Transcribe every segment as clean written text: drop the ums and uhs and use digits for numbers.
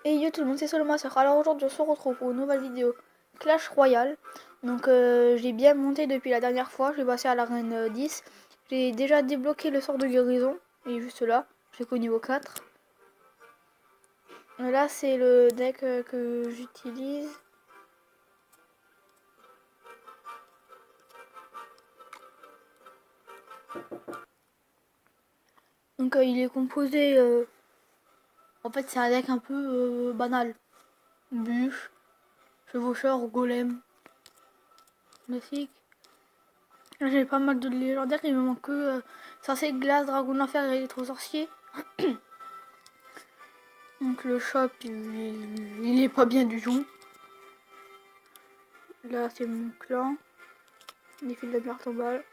Et yo tout le monde, c'est Solomaster. Alors aujourd'hui on se retrouve pour une nouvelle vidéo Clash Royale. Donc j'ai bien monté depuis la dernière fois, je vais passer à l'arène 10. J'ai déjà débloqué le sort de guérison, il est juste là, j'ai qu'au niveau 4. Là c'est le deck que j'utilise. Donc il est composé, en fait c'est un deck un peu banal. Bûche, chevaucheur, golem, classique. Là j'ai pas mal de légendaires, il me manque que sorcier de glace, dragon de l'enfer et électro sorcier. Donc le shop il est pas bien du tout. Là c'est mon clan. Les fils de bière tombale.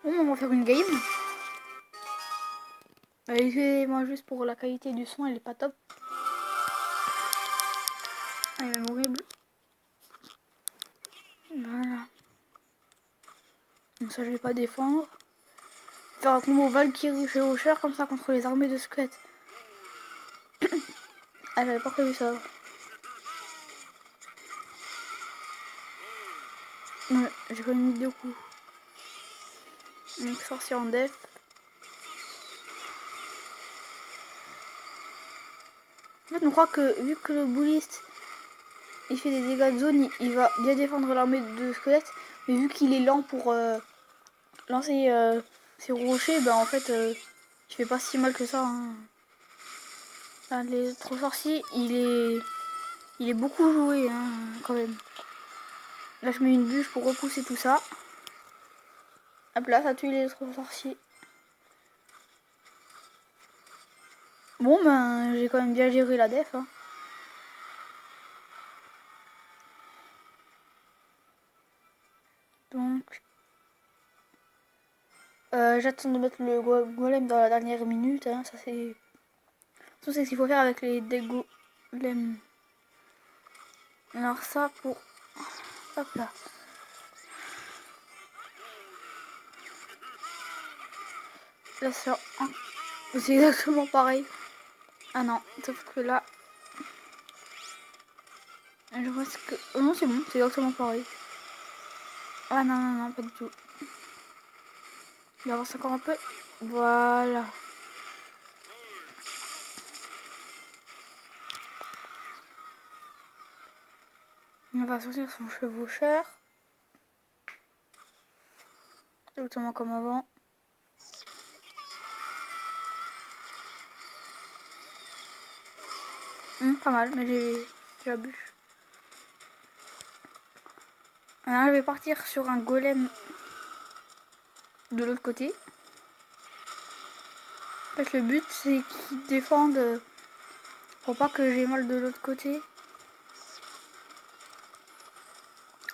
Bon, on va faire une game. Excusez-moi juste pour la qualité du son, elle est pas top. Elle est même horrible. Voilà. Donc ça je vais pas défendre. Faire un combo Valkyrie chez Rocher comme ça contre les armées de squelettes. Ah j'avais pas prévu ça. Ouais, j'ai quand même mis 2 coups. Donc sorcier en def. En fait on croit que vu que le bouliste il fait des dégâts de zone, il va bien défendre l'armée de squelettes. Mais vu qu'il est lent pour lancer ses rochers, bah en fait il fait pas si mal que ça. Hein. Ah, les trop sorciers, il est beaucoup joué hein, quand même. Là je mets une bûche pour repousser tout ça. Hop là, ça tue les trop sorciers. Bon ben j'ai quand même bien géré la def. Hein. Donc j'attends de mettre le golem dans la dernière minute. Hein. Ça c'est. Tout c'est ce qu'il faut faire avec les golems. Alors ça pour. Hop là. Là c'est exactement pareil. Ah non, sauf que là. Je vois ce que. Oh non c'est bon, c'est exactement pareil. Ah non non non pas du tout. Il avance encore un peu. Voilà. On va sortir son chevaucheur. Exactement comme avant. Pas mal, mais j'ai la bûche. Alors, je vais partir sur un golem de l'autre côté. En fait, le but c'est qu'il défende pour pas que j'ai mal de l'autre côté.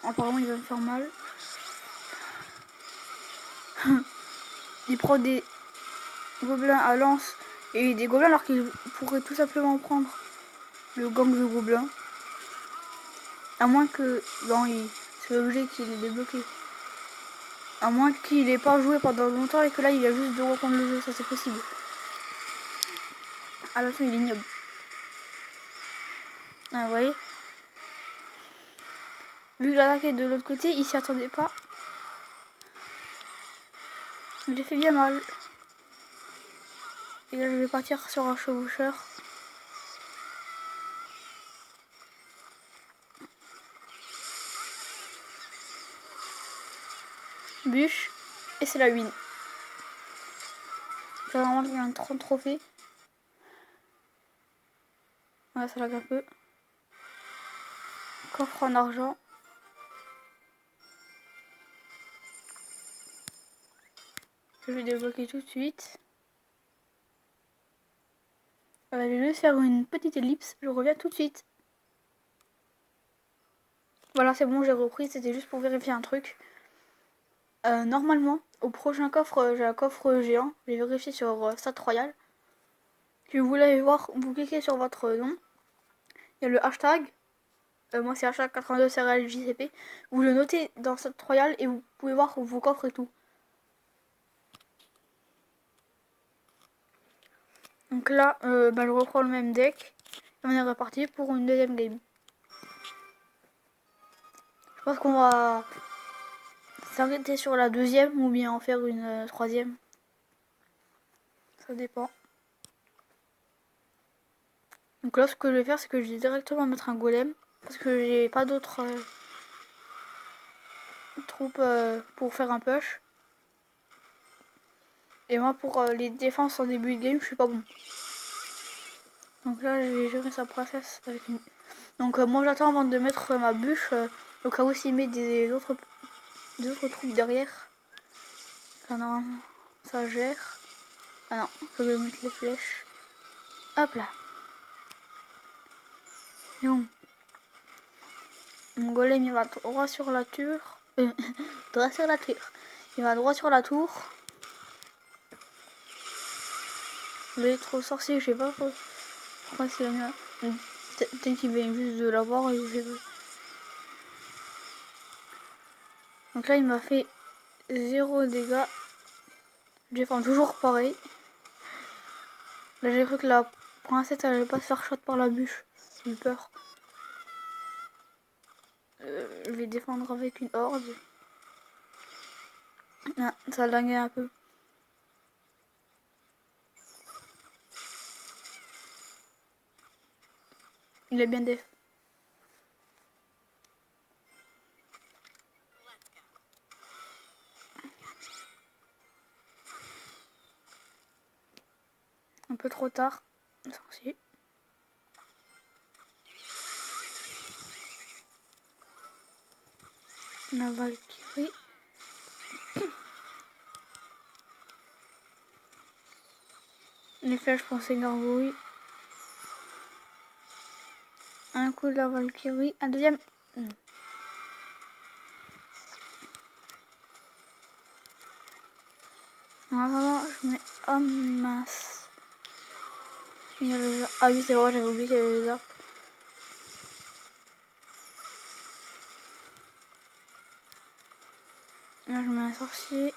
Apparemment, il va me faire mal. Il prend des gobelins à lance et des gobelins alors qu'il pourrait tout simplement prendre le gang de gobelins. À moins que. Bon, c'est l'objet qu'il est débloqué. À moins qu'il ait pas joué pendant longtemps et que là il a juste de reprendre le jeu, ça c'est possible. À la fin il est ignoble. Ah, vous voyez. Vu que l'attaque est de l'autre côté, il s'y attendait pas. J'ai fait bien mal. Et là je vais partir sur un chevaucheur. Bûche. Et c'est la win. J'ai vraiment un 30 trophées. Voilà, ça lag un peu. Coffre en argent. Je vais débloquer tout de suite. Je vais juste faire une petite ellipse. Je reviens tout de suite. Voilà, c'est bon, j'ai repris. C'était juste pour vérifier un truc. Normalement, au prochain coffre, j'ai un coffre géant. Je vais vérifier sur Stat Royal. Si vous voulez voir, vous cliquez sur votre nom. Il y a le hashtag. Moi, c'est hashtag 82CRLJCP. Vous le notez dans Stat Royal et vous pouvez voir vos coffres et tout. Donc là, je reprends le même deck. On est reparti pour une deuxième game. Je pense qu'on va s'arrêter sur la deuxième ou bien en faire une troisième. Ça dépend. Donc là, ce que je vais faire, c'est que je vais directement mettre un golem. Parce que j'ai pas d'autres troupes pour faire un push. Et moi, pour les défenses en début de game, je suis pas bon. Donc là, je vais gérer sa princesse avec une... Donc moi, j'attends avant de mettre ma bûche. Au cas où s'il met des autres troupes derrière. Enfin, normalement, ça gère. Ah non, je vais mettre les flèches. Hop là. Et bon. Mon golem, il va droit sur la tour. Droit sur la tour. Il va droit sur la tour. L'être sorcier, je sais pas pourquoi c'est la mienne. Peut-être qu'il vient juste de l'avoir et je sais pas. Donc là, il m'a fait 0 dégâts. Je défends toujours pareil. Là, j'ai cru que la princesse, elle allait pas se faire shot par la bûche. J'ai eu peur. Je vais défendre avec une horde. Ah, ça a lagué un peu. Il est bien def. Un peu trop tard. Sorcier. La Valkyrie. Les flèches pour ces gargouilles. Un coup de la Valkyrie. Un deuxième. Normalement, je mets... Oh mince. Il y a le... Ah oui, c'est vrai, j'avais oublié qu'il y avait les arbres. Là, je mets un sorcier.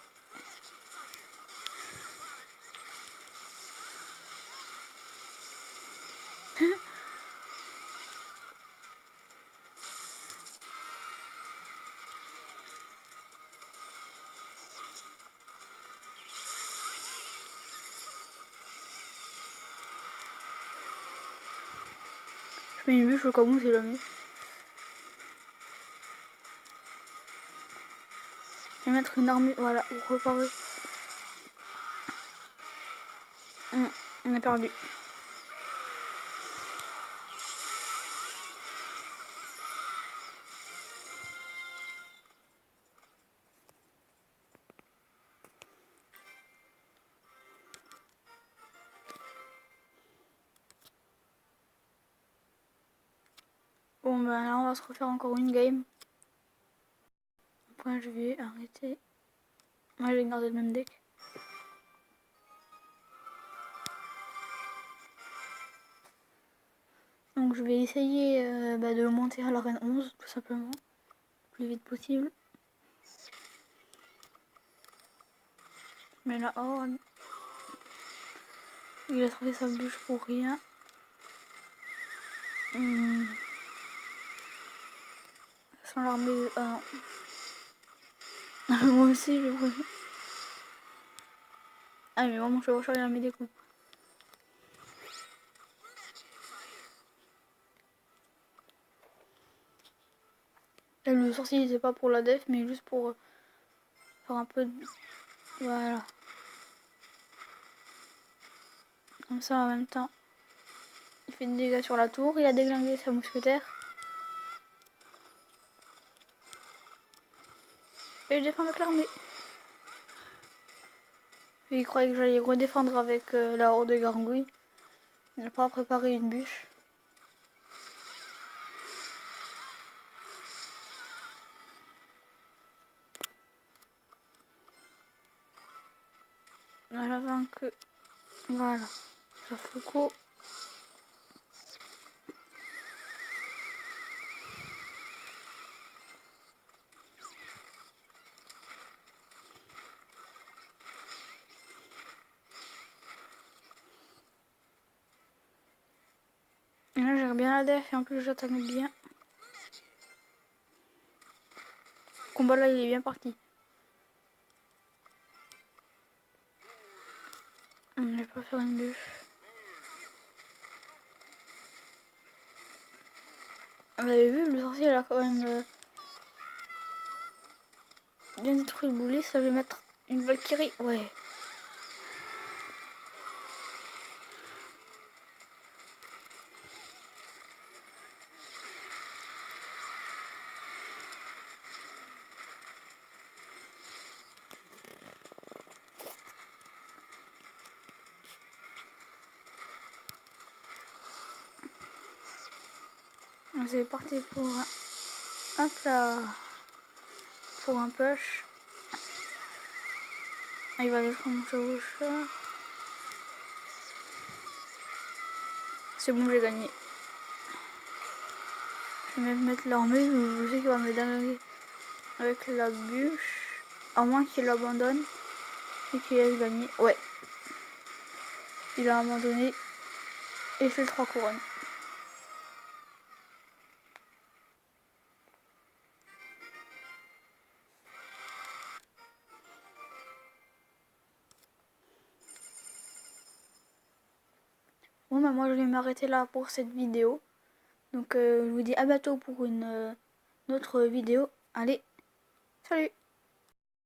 Je mets une bûche au cas où c'est jamais. Je vais mettre une armure, voilà, pour réparer. On a perdu. Bon ben là on va se refaire encore une game. Après je vais arrêter. Moi je vais garder le même deck. Donc je vais essayer de monter à l'arène 11 tout simplement. Le plus vite possible. Mais la horde. Il a trouvé sa bûche pour rien. Sans l'armée. Ah non. Moi aussi je préfère. Ah mais moi mon chevaucheur il a mis des coups. Là, le sorcier c'est pas pour la def mais juste pour faire un peu de... Voilà. Comme ça en même temps. Il fait des dégâts sur la tour, il a déglingué sa mousquetaire. Et je défends avec l'armée. Il croyait que j'allais redéfendre avec la horde de gargouilles. Il n'a pas préparé une bûche. À l'avant que... Voilà. Ça Foucault. Là, j'ai bien la def et en plus j'attaque bien. Le combat là, il est bien parti. On va pas faire une bûche. Vous avez vu, le sorcier, il a quand même bien détruit le boulet. Ça, je vais mettre une Valkyrie. Ouais. C'est parti pour un... Hop là. Pour un push. Ah, il va détruire mon chevaucheur. C'est bon, j'ai gagné. Je vais même mettre l'armée, je sais qu'il va me dinguer avec la bûche. À moins qu'il l'abandonne et qu'il laisse gagner. Ouais. Il a abandonné et fait 3 couronnes. Bon, bah moi je vais m'arrêter là pour cette vidéo. Donc je vous dis à bientôt pour une autre vidéo. Allez, salut!